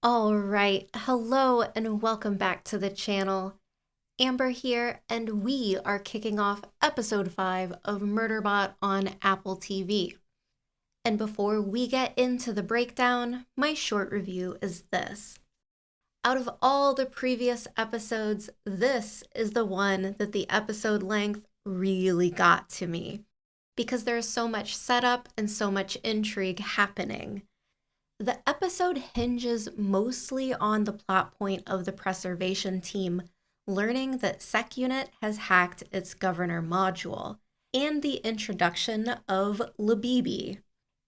All right, hello and welcome back to the channel. Amber here, and we are kicking off episode 5 of Murderbot on Apple TV. And before we get into the breakdown, my short review is this. Out of all the previous episodes, this is the one that the episode length really got to me, because there is so much setup and so much intrigue happening. The episode hinges mostly on the plot point of the preservation team learning that SecUnit has hacked its governor module, and the introduction of Leebeebee.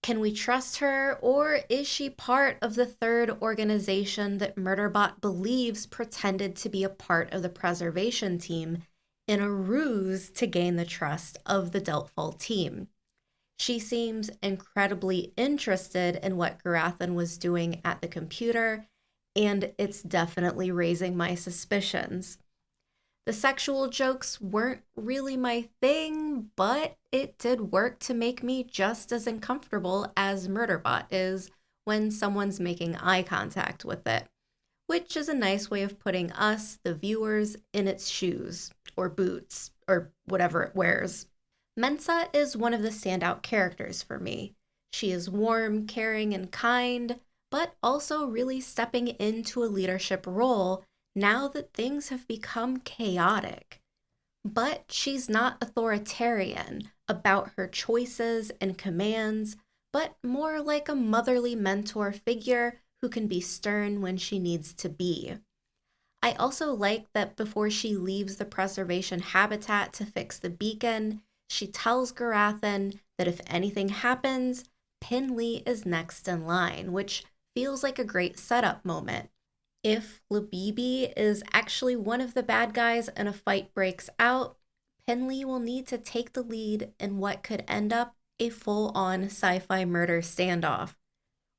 Can we trust her, or is she part of the third organization that Murderbot believes pretended to be a part of the preservation team in a ruse to gain the trust of the Deltfall team? She seems incredibly interested in what Gurathin was doing at the computer, and it's definitely raising my suspicions. The sexual jokes weren't really my thing, but it did work to make me just as uncomfortable as Murderbot is when someone's making eye contact with it, which is a nice way of putting us, the viewers, in its shoes, or boots, or whatever it wears. Mensah is one of the standout characters for me. She is warm, caring, and kind, but also really stepping into a leadership role now that things have become chaotic. But she's not authoritarian about her choices and commands, but more like a motherly mentor figure who can be stern when she needs to be. I also like that before she leaves the preservation habitat to fix the beacon, she tells Gurathin that if anything happens, Pinley is next in line, which feels like a great setup moment. If Leebeebee is actually one of the bad guys and a fight breaks out, Pinley will need to take the lead in what could end up a full-on sci-fi murder standoff.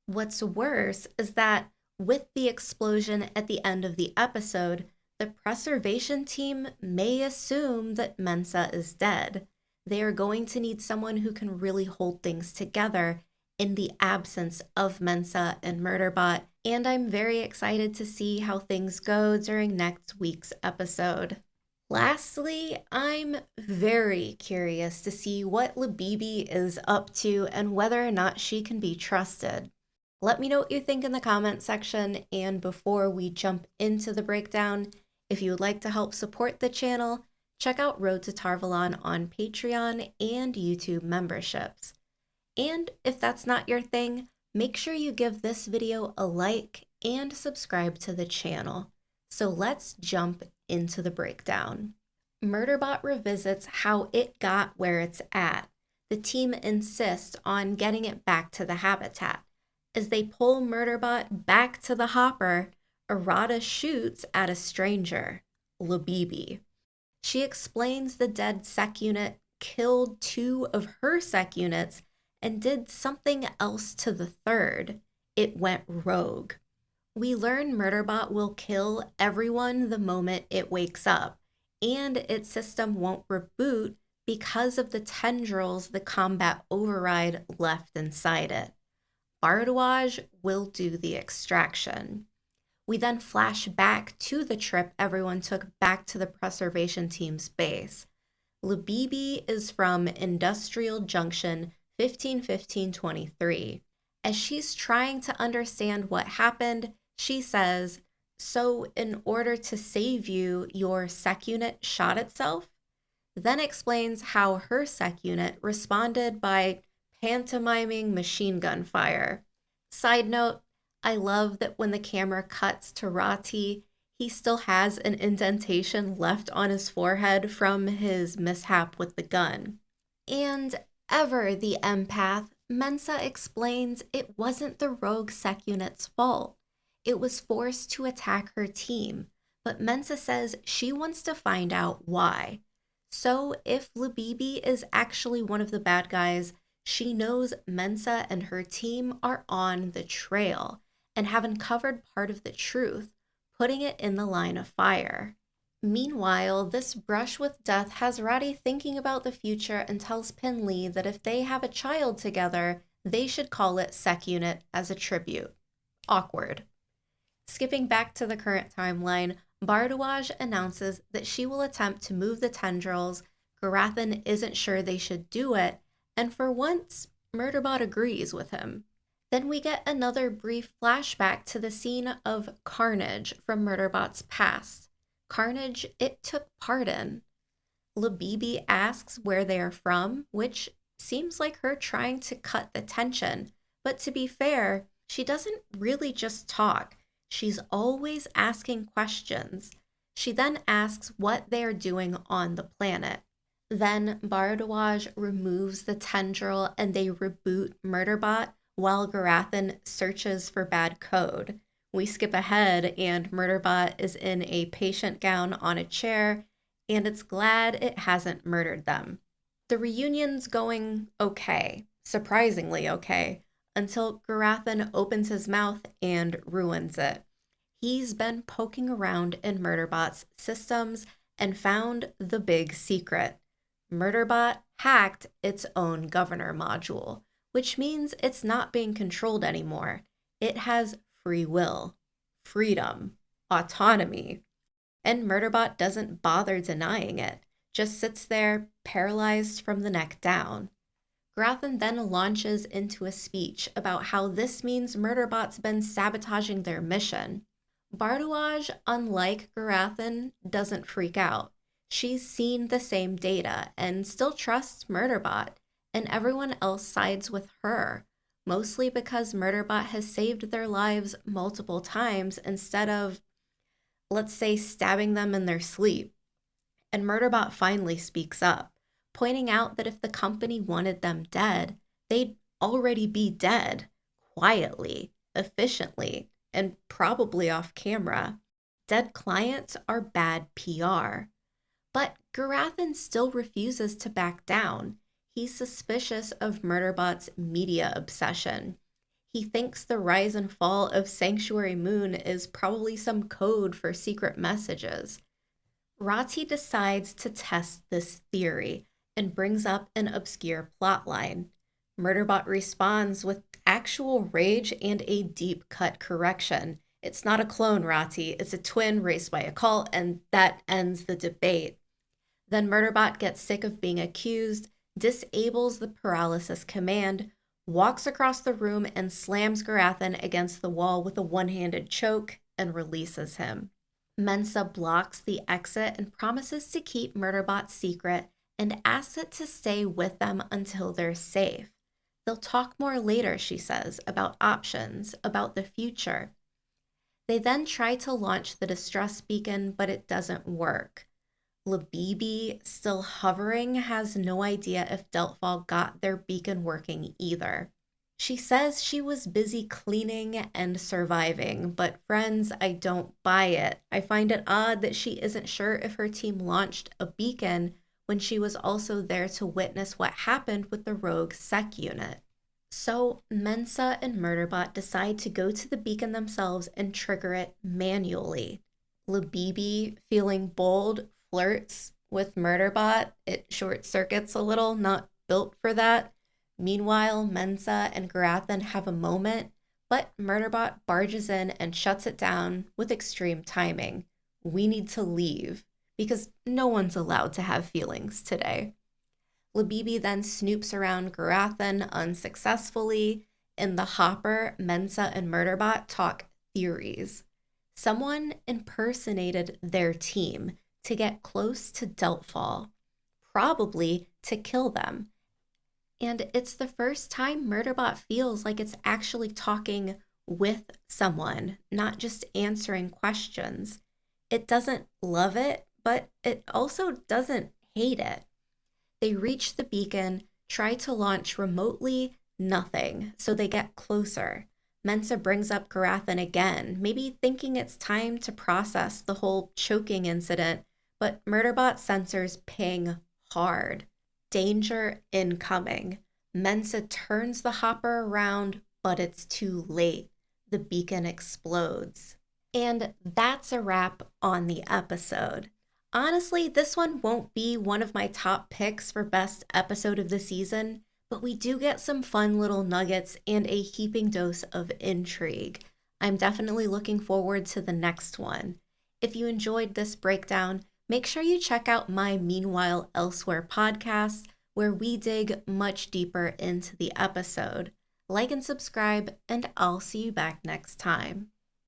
What's worse is that with the explosion at the end of the episode, the preservation team may assume that Mensah is dead. They are going to need someone who can really hold things together in the absence of Mensah and Murderbot, and I'm very excited to see how things go during next week's episode. Lastly, I'm very curious to see what Leebeebee is up to and whether or not she can be trusted. Let me know what you think in the comments section, and before we jump into the breakdown, if you would like to help support the channel, check out Road to Valon on Patreon and YouTube memberships. And if that's not your thing, make sure you give this video a like and subscribe to the channel. So let's jump into the breakdown. Murderbot revisits how it got where it's at. The team insists on getting it back to the habitat. As they pull Murderbot back to the hopper, Arata shoots at a stranger, Leebeebee. She explains the dead SecUnit killed 2 of her SecUnits and did something else to the third. It went rogue. We learn Murderbot will kill everyone the moment it wakes up, and its system won't reboot because of the tendrils the combat override left inside it. Bardouage will do the extraction. We then flash back to the trip everyone took back to the preservation team's base. Leebeebee is from Industrial Junction 1515-23. As she's trying to understand what happened, she says, "So in order to save you, your SecUnit shot itself?" Then explains how her SecUnit responded by pantomiming machine gun fire. Side note, I love that when the camera cuts to Rati, he still has an indentation left on his forehead from his mishap with the gun. And ever the empath, Mensah explains it wasn't the rogue SecUnit's fault. It was forced to attack her team, but Mensah says she wants to find out why. So if Leebeebee is actually one of the bad guys, she knows Mensah and her team are on the trail and have uncovered part of the truth, putting it in the line of fire. Meanwhile, this brush with death has Rati thinking about the future and tells Pinley that if they have a child together, they should call it SecUnit as a tribute. Awkward. Skipping back to the current timeline, Bardawaj announces that she will attempt to move the tendrils. Gurathin isn't sure they should do it, and for once, Murderbot agrees with him. Then we get another brief flashback to the scene of carnage from Murderbot's past. Carnage it took part in. Leebeebee asks where they are from, which seems like her trying to cut the tension. But to be fair, she doesn't really just talk. She's always asking questions. She then asks what they are doing on the planet. Then Bardawaj removes the tendril and they reboot Murderbot while Gurathin searches for bad code. We skip ahead and Murderbot is in a patient gown on a chair, and it's glad it hasn't murdered them. The reunion's going okay, surprisingly okay, until Gurathin opens his mouth and ruins it. He's been poking around in Murderbot's systems and found the big secret. Murderbot hacked its own governor module, which means it's not being controlled anymore. It has free will, freedom, autonomy. And Murderbot doesn't bother denying it, just sits there paralyzed from the neck down. Gurathin then launches into a speech about how this means Murderbot's been sabotaging their mission. Bardawaj, unlike Gurathin, doesn't freak out. She's seen the same data and still trusts Murderbot, and everyone else sides with her, mostly because Murderbot has saved their lives multiple times instead of, let's say, stabbing them in their sleep. And Murderbot finally speaks up, pointing out that if the company wanted them dead, they'd already be dead, quietly, efficiently, and probably off camera. Dead clients are bad PR. But Gurathin still refuses to back down. He's suspicious of Murderbot's media obsession. He thinks the rise and fall of Sanctuary Moon is probably some code for secret messages. Rati decides to test this theory and brings up an obscure plotline. Murderbot responds with actual rage and a deep-cut correction. It's not a clone, Rati. It's a twin raised by a cult, and that ends the debate. Then Murderbot gets sick of being accused, disables the paralysis command, walks across the room and slams Gurathin against the wall with a one-handed choke and releases him. Mensah blocks the exit and promises to keep Murderbot's secret and asks it to stay with them until they're safe. They'll talk more later, she says, about options, about the future. They then try to launch the distress beacon, but it doesn't work. Leebeebee, still hovering, has no idea if Deltfall got their beacon working either. She says she was busy cleaning and surviving, but friends, I don't buy it. I find it odd that she isn't sure if her team launched a beacon when she was also there to witness what happened with the rogue sec unit. So Mensah and Murderbot decide to go to the beacon themselves and trigger it manually. Leebeebee, feeling bold, flirts with Murderbot. It short circuits a little, not built for that. Meanwhile, Mensah and Gurathin have a moment, but Murderbot barges in and shuts it down with extreme timing. We need to leave, because no one's allowed to have feelings today. Leebeebee then snoops around Gurathin unsuccessfully. In the hopper, Mensah and Murderbot talk theories. Someone impersonated their team to get close to Deltfall, probably to kill them. And it's the first time Murderbot feels like it's actually talking with someone, not just answering questions. It doesn't love it, but it also doesn't hate it. They reach the beacon, try to launch remotely, nothing, so they get closer. Mensah brings up Gurathin again, maybe thinking it's time to process the whole choking incident, but Murderbot sensors ping hard. Danger incoming. Mensah turns the hopper around, but it's too late. The beacon explodes. And that's a wrap on the episode. Honestly, this one won't be one of my top picks for best episode of the season, but we do get some fun little nuggets and a heaping dose of intrigue. I'm definitely looking forward to the next one. If you enjoyed this breakdown, make sure you check out my Meanwhile Elsewhere podcast, where we dig much deeper into the episode. Like and subscribe, and I'll see you back next time.